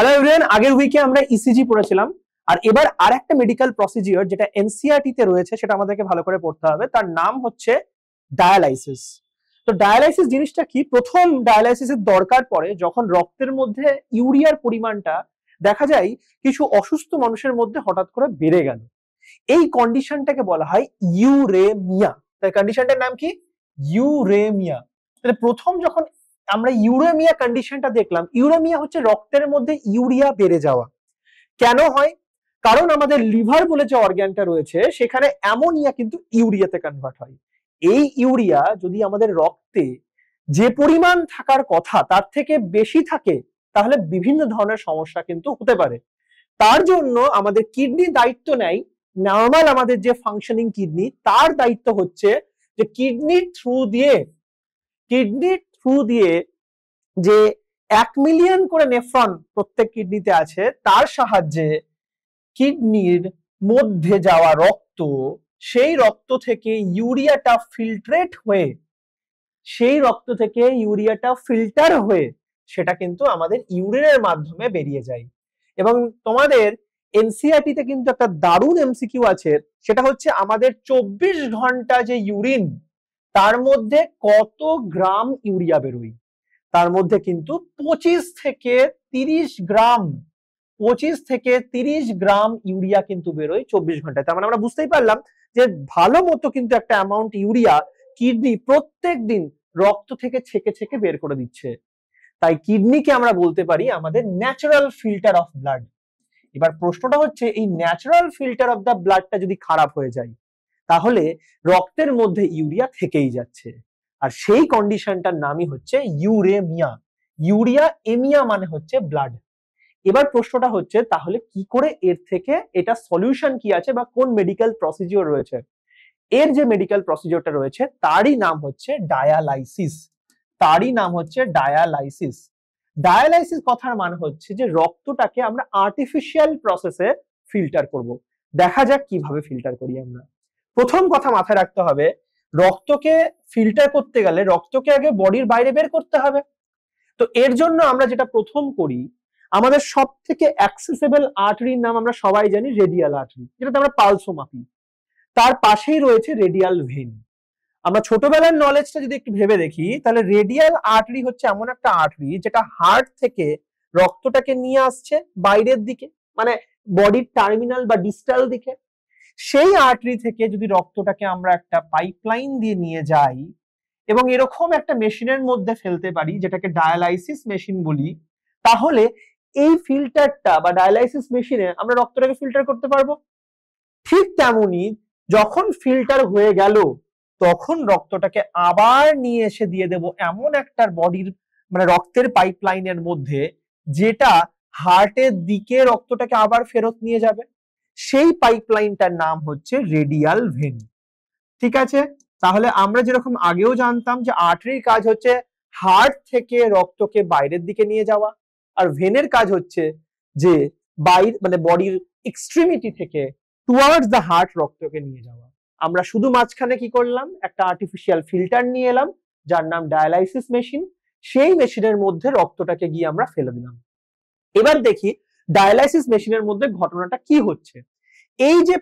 Hello everyone, আগের উইকে আমরা ইসিজি পড়েছিলাম, আর এবার আরেকটা মেডিকেল প্রসিজিওর যেটা এনসিইআরটি তে রয়েছে সেটা আমাদেরকে ভালো করে পড়তে হবে। তার নাম হচ্ছে ডায়ালাইসিস। তো ডায়ালাইসিস জিনিসটা কি? প্রথম ডায়ালাইসিসের দরকার পড়ে যখন রক্তের মধ্যে ইউরিয়ার পরিমাণটা দেখা যায় কিছু অসুস্থ মানুষের মধ্যে হঠাৎ করে বেড়ে গেল। এই কন্ডিশনটাকে বলা হয় ইউরেমিয়া। তাই কন্ডিশনটার নাম কি? ইউরেমিয়া। তাহলে প্রথম যখন আমরা ইউরেমিয়া কন্ডিশনটা দেখলাম, ইউরেমিয়া হচ্ছে রক্তের মধ্যে ইউরিয়া বেড়ে যাওয়া। কেন হয়? কারণ আমাদের লিভার বলে যে অর্গানটা রয়েছে সেখানে অ্যামোনিয়া কিন্তু ইউরিয়াতে কনভার্ট হয়। এই ইউরিয়া যদি আমাদের রক্তে যে পরিমাণ থাকার কথা তার থেকে বেশি থাকে তাহলে বিভিন্ন ধরনের সমস্যা কিন্তু হতে পারে। তার জন্য আমাদের কিডনি দায়িত্ব নেয়, নর্মাল আমাদের যে ফাংশনিং কিডনি তার দায়িত্ব হচ্ছে যে কিডনির থ্রু দিয়ে যে 1 মিলিয়ন করে নেফ্রন প্রত্যেক কিডনিতে আছে তার সাহায্যে কিডনির মধ্যে যাওয়া রক্ত, সেই রক্ত থেকে ইউরিয়াটা ফিল্টার হয়ে সেটা কিন্তু আমাদের ইউরিনের মাধ্যমে বেরিয়ে যায়। এবং তোমাদের এনসিইআরটি তে কিন্তু একটা দারুণ এমসিকিউ আছে, সেটা হচ্ছে আমাদের 24 ঘন্টা যে ইউরিন তার মধ্যে কত গ্রাম ইউরিয়া বেরোয়। তার মধ্যে কিন্তু 25 থেকে 30 গ্রাম ইউরিয়া কিন্তু বেরোয় 24 ঘন্টায়। তার মানে আমরা বুঝতেই পারলাম যে ভালো মতো কিন্তু একটা অ্যামাউন্ট ইউরিয়া কিডনি প্রত্যেক দিন রক্ত থেকে ছেঁকে ছেঁকে বের করে দিচ্ছে। তাই কিডনিকে আমরা বলতে পারি আমাদের ন্যাচারাল ফিল্টার অফ ব্লাড। এবার প্রশ্নটা হচ্ছে, এই ন্যাচারাল ফিল্টার অফ দ্য ব্লাডটা যদি খারাপ হয়ে যায় তাহলে রক্তের মধ্যে ইউরিয়া থেকেই যাচ্ছে, আর সেই কন্ডিশনটার নামই হচ্ছে ইউরেমিয়া। ইউরিয়া এমিয়া মানে হচ্ছে ব্লাড। এবার প্রশ্নটা হচ্ছে তাহলে কি করে এর থেকে এটা সলিউশন কি আছে বা কোন মেডিকেল প্রসিজিওর রয়েছে? এর যে মেডিকেল প্রসিজিওরটা রয়েছে তারই নাম হচ্ছে ডায়ালাইসিস। ডায়ালাইসিস কথার মানে হচ্ছে যে রক্তটাকে আমরা আর্টিফিশিয়াল প্রসেসে ফিল্টার করব। দেখা যাক কিভাবে ফিল্টার করি আমরা। প্রথম কথা মাথায় রাখতে হবে, রক্তকে ফিল্টার করতে গেলে রক্তকে আগে বডির বাইরে বের করতে হবে। তো এর জন্য আমরা যেটা প্রথম করি, আমাদের সব থেকে অ্যাক্সেসিবল আর্টারির নাম আমরা সবাই জানি রেডিয়াল আর্টারি, যেটাতে আমরা পালসও মাপি। তার পাশেই রয়েছে রেডিয়াল ভেন। আমরা ছোটবেলার নলেজটা যদি একটু ভেবে দেখি তাহলে রেডিয়াল আর্টারি হচ্ছে এমন একটা আর্টারি যেটা হার্ট থেকে রক্তটাকে নিয়ে আসছে বাইরের দিকে, মানে বডির টার্মিনাল বা ডিস্টাল দিকে। সেই আর্টারি থেকে যদি রক্তটাকে আমরা একটা পাইপলাইন দিয়ে নিয়ে যাই এবং এরকম একটা মেশিনের মধ্যে ফেলতে পারি যেটাকে ডায়ালাইসিস মেশিন বলি, তাহলে এই ফিল্টারটা বা ডায়ালাইসিস মেশিনে আমরা রক্তটাকে ফিল্টার করতে পারবো। ঠিক তেমনি যখন ফিল্টার হয়ে গেল তখন রক্তটাকে আবার নিয়ে এসে দিয়ে দেব এমন একটা বডির মানে রক্তের পাইপলাইনের মধ্যে যেটা হার্টের দিকে রক্তটাকে আবার ফেরত নিয়ে যাবে। সেই পাইপলাইনটার নাম হচ্ছে রেডিয়াল ভেন। ঠিক আছে, তাহলে আমরা যেরকম আগেও জানতাম যে আর্টারির কাজ হচ্ছে হার্ট থেকে রক্তকে বাইরের দিকে নিয়ে যাওয়া, আর ভেনের কাজ হচ্ছে যে বাইর মানে বডির এক্সট্রিমিটি থেকে টুয়ার্ডস দ্য হার্ট রক্তকে নিয়ে যাওয়া। আমরা শুধু মাঝখানে কি করলাম, একটা আর্টিফিশিয়াল ফিল্টার নিয়ে এলাম যার নাম ডায়ালাইসিস মেশিন। সেই মেশিনের মধ্যে রক্তটাকে গিয়ে আমরা ফেলে দিলাম। এবার দেখি ডায়ালাইসিস মেশিনের মধ্যে ঘটনাটা কি হচ্ছে। এই যে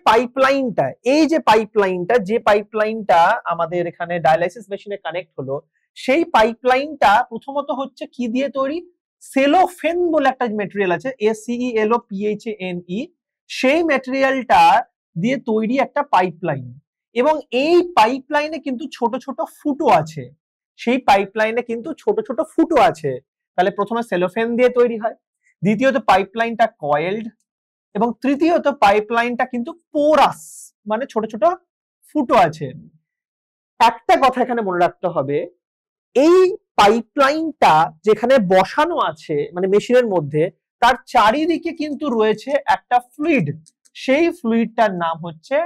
পাইপলাইনটা আমাদের এখানে ডায়ালাইসিস মেশিনে কানেক্ট হলো, সেই পাইপলাইনটা প্রথমত হচ্ছে কি দিয়ে তৈরি? সেলোফেন বলে একটা ম্যাটেরিয়াল আছে, SELOPHANE। সেই ম্যাটেরিয়ালটা দিয়ে তৈরি একটা পাইপলাইন, এবং এই পাইপলাইনে কিন্তু ছোট ছোট ফুটো আছে। তাহলে প্রথমে সেলোফেন দিয়ে তৈরি হয়, দ্বিতীয়ত পাইপলাইনটা কয়েলড, এবং তৃতীয়ত পাইপলাইনটা কিন্তু পোরাস মানে ছোট ছোট ফুটো আছে। একটা কথা এখানে মনে রাখতে হবে, এই পাইপলাইনটা যেখানে বসানো আছে মানে মেশিনের মধ্যে তার চারিদিকে কিন্তু রয়েছে একটা ফ্লুইড। সেই ফ্লুইডটার নাম হচ্ছে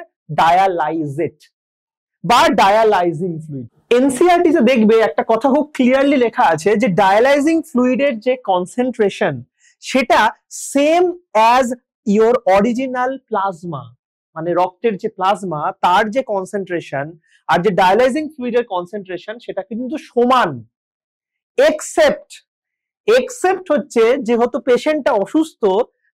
ডায়ালাইজেট বা ডায়ালাইজিং ফ্লুইড। এনসিইআরটি তে দেখবে একটা কথা খুব ক্লিয়ারলি লেখা আছে যে ডায়ালাইজিং ফ্লুইডের যে কনসেন্ট্রেশন সেটা same as your original plasma, মানে রক্তের যে প্লাজমা তার যে কনসেন্ট্রেশন আর যে ডায়ালাইজিং ফ্লুইডের কনসেন্ট্রেশন সেটা কিন্তু সমান, এক্সেপ্ট এক্সেপ্ট হচ্ছে যেহেতু পেশেন্টটা অসুস্থ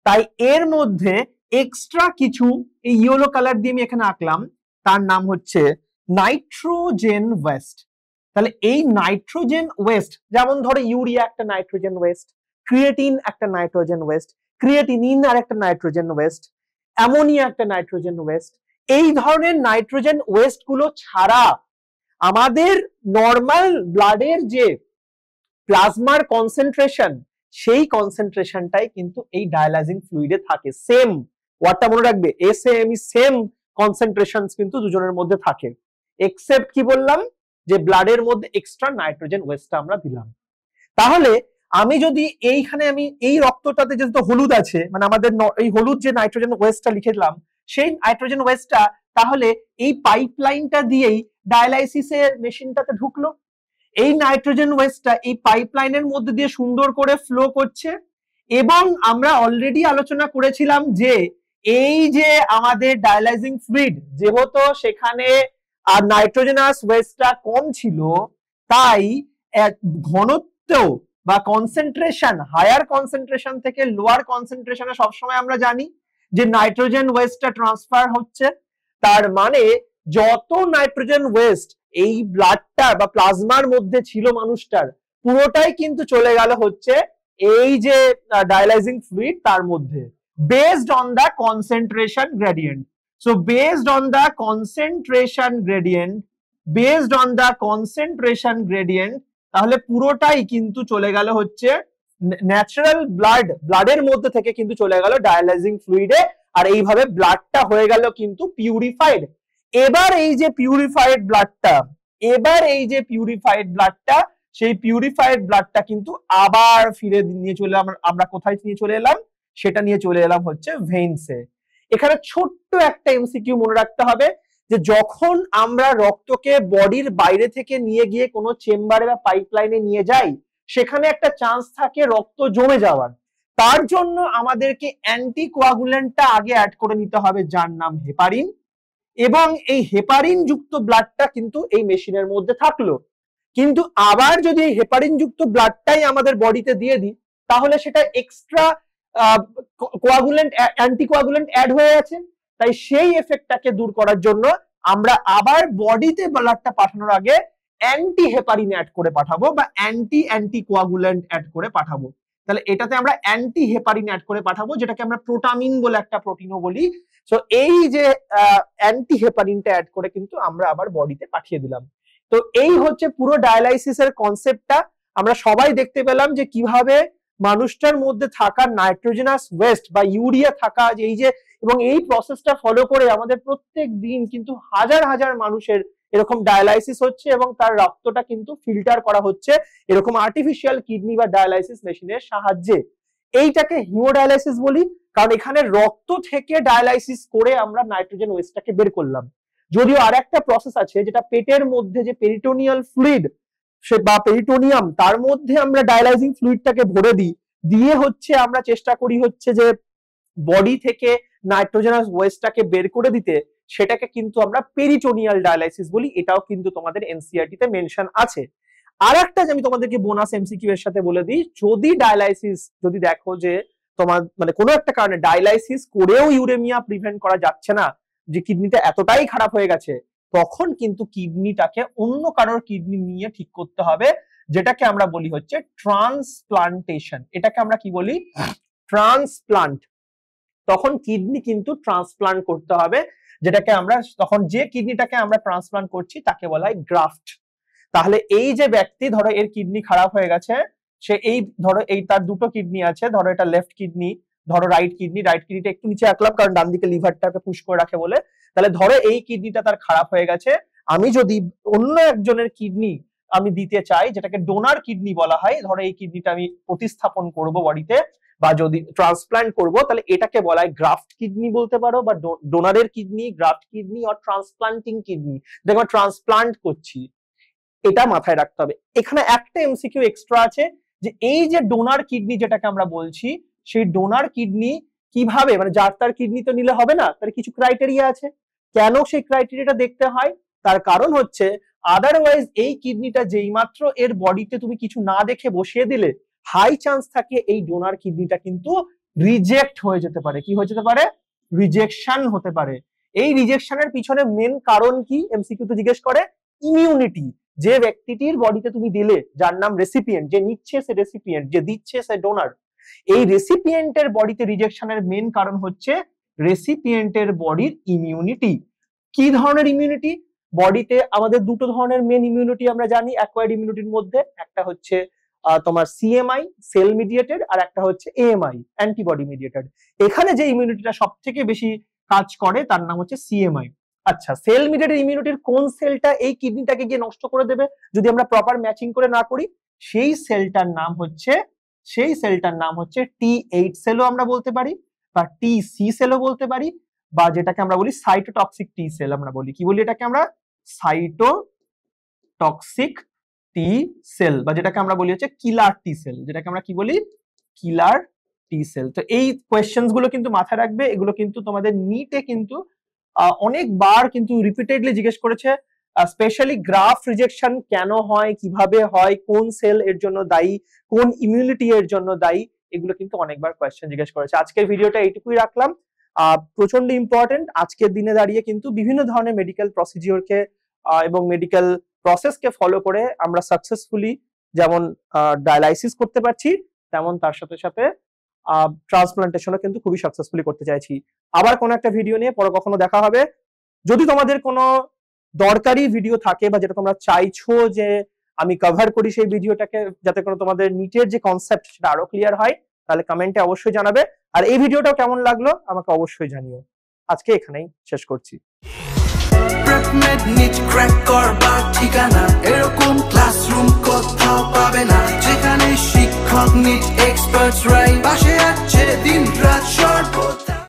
তাই এর মধ্যে এক্সট্রা কিছু এই ইয়েলো কালার দিয়ে আমি এখানে আঁকলাম, তার নাম হচ্ছে নাইট্রোজেন ওয়েস্ট। তাহলে এই নাইট্রোজেন ওয়েস্ট, যেমন ধরো ইউরিয়া একটা নাইট্রোজেন ওয়েস্ট, ক্রিয়েটিন একটা নাইট্রোজেন ওয়েস্ট, ক্রিয়েটিনিন আর একটা নাইট্রোজেন ওয়েস্ট, অ্যামোনিয়া একটা নাইট্রোজেন ওয়েস্ট। এই ধরনের নাইট্রোজেন ওয়েস্ট গুলো ছাড়া আমাদের নর্মাল ব্লাডের যে প্লাজমার কনসেন্ট্রেশন, সেই কনসেন্ট্রেশনটাই কিন্তু এই ডায়ালাইজিং ফ্লুইডে থাকে। সেম, ওয়ার্ডটা মনে রাখবে, সেম কনসেন্ট্রেশন কিন্তু দুজনের মধ্যে থাকে, এক্সেপ্ট কি বললাম, যে ব্লাডের মধ্যে এক্সট্রা নাইট্রোজেন ওয়েস্টটা আমরা দিলাম। তাহলে আমি যদি এইখানে আমি এই রক্তটাতে যেহেতু হলুদ আছে, মানে আমাদের এই হলুদ যে নাইট্রোজেন ওয়েস্টটা লিখে দিলাম, সেই নাইট্রোজেন ওয়েস্টটা তাহলে এই পাইপলাইনটা দিয়েই ডায়ালাইসিসের মেশিনটাতে ঢুকলো। এই নাইট্রোজেন ওয়েস্টটা এই পাইপলাইনের মধ্যে দিয়ে সুন্দর করে ফ্লো করছে। এবং আমরা অলরেডি আলোচনা করেছিলাম যে এই যে আমাদের ডায়ালাইজিং ফ্লুইড, যেহেতু সেখানে আর নাইট্রোজেনাস ওয়েস্টটা কম ছিল, তাই ঘনত্ব বা কনসেন্ট্রেশন, হায়ার কনসেন্ট্রেশন থেকে লোয়ার কনসেন্ট্রেশনে সবসময় আমরা জানি যে নাইট্রোজেন ওয়েস্টটা ট্রান্সফার হচ্ছে। তার মানে যত নাইট্রোজেন ওয়েস্ট এই ব্লাডটা বা প্লাজমার মধ্যে ছিল মানুষটার, পুরোটাই কিন্তু চলে গেল হচ্ছে এই যে ডায়ালাইজিং ফ্লুইড তার মধ্যে, based on the concentration gradient. So based on the concentration gradient, based on the concentration gradient, তাহলে পুরোটাই কিন্তু চলে গেল হচ্ছে ন্যাচারাল ব্লাডের মধ্যে থেকে কিন্তু চলে গেল ডায়ালাইজিং ফ্লুইডে। আর এইভাবে ব্লাডটা হয়ে গেল কিন্তু পিউরিফাইড। এবার এই যে পিউরিফাইড ব্লাডটা, সেই পিউরিফাইড ব্লাডটা কিন্তু আবার ফিরে নিয়ে চলে আমরা কোথায় নিয়ে চলে এলাম, সেটা নিয়ে চলে এলাম হচ্ছে ভেইনসে। এখানে ছোট্ট একটা এমসিকিউ মনে রাখতে হবে যে যখন আমরা রক্তকে বডির বাইরে থেকে নিয়ে গিয়ে কোনো চেম্বারে বা পাইপলাইনে নিয়ে যাই, সেখানে একটা চান্স থাকে রক্ত জমে যাওয়ার। তার জন্য আমাদেরকে অ্যান্টিকোয়াগুলেন্টটা আগে অ্যাড করে নিতে হবে, যার নাম হেপারিন। এবং এই হেপারিন যুক্ত ব্লাডটা কিন্তু এই মেশিনের মধ্যে থাকলো। কিন্তু আবার যদি এই হেপারিন যুক্ত ব্লাডটাই আমাদের বডিতে দিয়ে দিই, তাহলে সেটা এক্সট্রা কোয়াগুলেন্ট, অ্যান্টিকোয়াগুলেন্ট অ্যাড হয়ে আছে। তাই সেই এফেক্টটাকে দূর করার জন্য আমরা আবার বডিতে ব্লাডটা পাঠানোর আগে অ্যান্টি হেপারিন অ্যাড করে পাঠাবো বা অ্যান্টিকোয়াগুলেন্ট অ্যাড করে পাঠাবো। তাহলে এটাতে আমরা অ্যান্টি হেপারিন অ্যাড করে পাঠাবো, যেটাকে আমরা প্রোটামিন বলে একটা প্রোটিনও বলি। তো এই যে অ্যান্টি হেপারিনটা অ্যাড করে কিন্তু আমরা আবার বডিতে পাঠিয়ে দিলাম। তো এই হচ্ছে পুরো ডায়ালাইসিসের কনসেপ্টটা। আমরা সবাই দেখতে পেলাম যে কিভাবে মানুষটার মধ্যে থাকা নাইট্রোজেনাস ওয়েস্ট বা ইউরিয়া থাকা, এই যে এবং এই প্রসেসটা ফলো করে আমাদের প্রত্যেক দিন কিন্তু হাজার হাজার মানুষের এরকম ডায়ালাইসিস হচ্ছে এবং তার রক্তটা কিন্তু ফিল্টার করা হচ্ছে এরকম আর্টিফিশিয়াল কিডনি বা ডায়ালাইসিস মেশিনের সাহায্যে। এইটাকে হিমোডায়ালাইসিস বলি, কারণ এখানে রক্ত থেকে ডায়ালাইসিস করে আমরা নাইট্রোজেন ওয়েস্টটাকে বের করলাম। যদিও আর একটা প্রসেস আছে যেটা পেটের মধ্যে যে পেরিটোনিয়াল ফ্লুইড বা পেরিটোনিয়াম, তার মধ্যে আমরা ডায়ালাইজিং ফ্লুইডটাকে ভরে দিই, দিয়ে হচ্ছে আমরা চেষ্টা করি হচ্ছে যে বডি থেকে নাইট্রোজেনাস ওয়েস্টটাকে বের করে দিতে, সেটাকে কিন্তু আমরা পেরিটোনিয়াল ডায়ালাইসিস বলি। এটাও কিন্তু তোমাদের এনসিইআরটি তে মেনশন আছে। আর একটা যে আমি তোমাদেরকে বোনাস এমসিকিউ এর সাথে বলে দিই, যদি দেখো যে তোমার মানে কোনো একটা কারণে ডায়ালাইসিস করেও ইউরেমিয়া প্রিভেন্ট করা যাচ্ছে না, যে কিডনিটা এতটাই খারাপ হয়ে গেছে, তখন কিন্তু কিডনিটাকে অন্য কারোর কিডনি নিয়ে ঠিক করতে হবে, যেটাকে আমরা বলি হচ্ছে ট্রান্সপ্লান্টেশন। এটাকে আমরা কি বলি? ট্রান্সপ্লান্ট। তখন কিডনি কিন্তু ট্রান্সপ্লান্ট করতে হবে, যেটাকে আমরা তখন যে কিডনিটাকে আমরা ট্রান্সপ্লান্ট করছি তাকে বলা হয় গ্রাফট। তাহলে এই যে ব্যক্তি, ধরো এর কিডনি খারাপ হয়ে গেছে, সে এই ধরো এই তার দুটো কিডনি আছে, ধরো এটা লেফট কিডনি, ধরো রাইট কিডনিটা একটু নিচে রাখলাম কারণ ডান দিকে লিভারটাকে পুশ করে রাখে বলে। তাহলে ধরো এই কিডনিটা তার খারাপ হয়ে গেছে, আমি যদি অন্য একজনের কিডনি আমি দিতে চাই, যেটাকে ডোনার কিডনি বলা হয়, ধরো এই কিডনিটা আমি প্রতিস্থাপন করব বডিতে বা যদি ট্রান্সপ্লান্ট করব, তাহলে এটাকে বলা হয় গ্রাফট কিডনি বলতে পারো, বা ডোনারের কিডনি, গ্রাফট কিডনি আর ট্রান্সপ্লান্টিং কিডনি, যেটা ট্রান্সপ্লান্ট করছি। এটা মাথায় রাখতে হবে। এখানে একটা এমসিকিউ এক্সট্রা আছে যে এই যে ডোনার কিডনি যেটাকে আমরা বলছি, সেই ডোনার কিডনি কিভাবে, মানে যার তার কিডনি তো নিলে হবে না, তার কিছু ক্রাইটেরিয়া আছে। কেন সেই ক্রাইটেরিয়াটা দেখতে হয়? তার কারণ হচ্ছে আদারওয়াইজ এই কিডনিটা যেই মাত্র এর বডিতে তুমি কিছু না দেখে বসিয়ে দিলে, হাই চান্স থাকে এই ডোনার কিডনিটা কিন্তু রিজেক্ট হয়ে যেতে পারে। কি হয়ে যেতে পারে? রিজেকশন হতে পারে। এই রিজেকশনের পিছনে মেন কারণ কি এমসিকিউতে জিজ্ঞেস করে? ইমিউনিটি। যে ব্যক্তিটির বডিতে তুমি দিলে, যার নাম রেসিপিয়েন্ট, যে নিচ্ছে সে রেসিপিয়েন্ট, যে দিচ্ছে সে ডোনার, এই রেসিপিয়েন্টের বডিতে রিজেকশনের মেন কারণ হচ্ছে রেসিপিয়েন্টের বডির ইমিউনিটি। কি ধরনের ইমিউনিটি? বডিতে আমাদের দুটো ধরনের মেন ইমিউনিটি আমরা জানি অ্যাকোয়ার্ড ইমিউনিটির মধ্যে, একটা হচ্ছে তোমার সিএমআই সেল মিডিয়েটেড, আর একটা হচ্ছে এএমআই অ্যান্টিবডি মিডিয়েটেড। এখানে যে ইমিউনিটিটা সব থেকে বেশি কাজ করে তার নাম হচ্ছে সিএমআই। আচ্ছা, সেল মিডিয়েটেড ইমিউনিটির কোন সেলটা এই কিডনিটাকে গিয়ে নষ্ট করে দেবে যদি আমরা প্রপার ম্যাচিং করে না করি? সেই সেলটার নাম হচ্ছে T8 সেলও আমরা বলতে পারি, বা TC সেলও বলতে পারি, বা যেটাকে আমরা বলি সাইটোটক্সিক টি সেল আমরা বলি। কি বলি এটাকে আমরা? সাইটোটক্সিক টি সেল, বা যেটাকে আমরা বলি হচ্ছে কিলার টি সেল, যেটাকে আমরা কি বলি? কিলার টি সেল। তো এই কোয়েশ্চেন্স গুলো কিন্তু মাথায় রাখবে, এগুলো কিন্তু তোমাদের নিটে কিন্তু অনেকবার কিন্তু রিপিটেডলি জিজ্ঞেস করেছে। স্পেশালি গ্রাফ রিজেকশন কেন হয়, কিভাবে হয়, কোন সেল এর জন্য দায়ী, কোন ইমিউনিটি এর জন্য দায়ী, এগুলো কিন্তু অনেকবার কোয়েশ্চেন জিজ্ঞেস করেছে। আজকের ভিডিওটা এইটুকুই রাখলাম। প্রচন্ড ইম্পর্টেন্ট। আজকের দিনে দাঁড়িয়ে কিন্তু বিভিন্ন ধরনের মেডিকেল প্রসিডিওরকে এবং মেডিকেল প্রসেসকে ফলো করে আমরা সাকসেসফুলি যেমন ডায়ালাইসিস করতে পারছি, তেমন তার সাথে সাথে ট্রান্সপ্লান্টেশনও কিন্তু খুবই সাকসেসফুলি করতে চাইছি। আবার কোনো একটা ভিডিও নিয়ে পরে কখনো দেখা হবে। যদি তোমাদের কোনো দরকারি ভিডিও থাকে বা যেটা তোমরা চাইছো যে আমি কভার করি সেই ভিডিওটাকে, যাতে কোনো তোমাদের নিটের যে কনসেপ্ট সেটা আরো ক্লিয়ার হয়, তাহলে কমেন্টে অবশ্যই জানাবে। আর এই ভিডিওটাও কেমন লাগলো আমাকে অবশ্যই জানিও। আজকে এখানেই শেষ করছি। ঠিকানা এরকম ক্লাসরুম কোথাও পাবে না, যেখানে শিক্ষক নিট এক্সপার্টস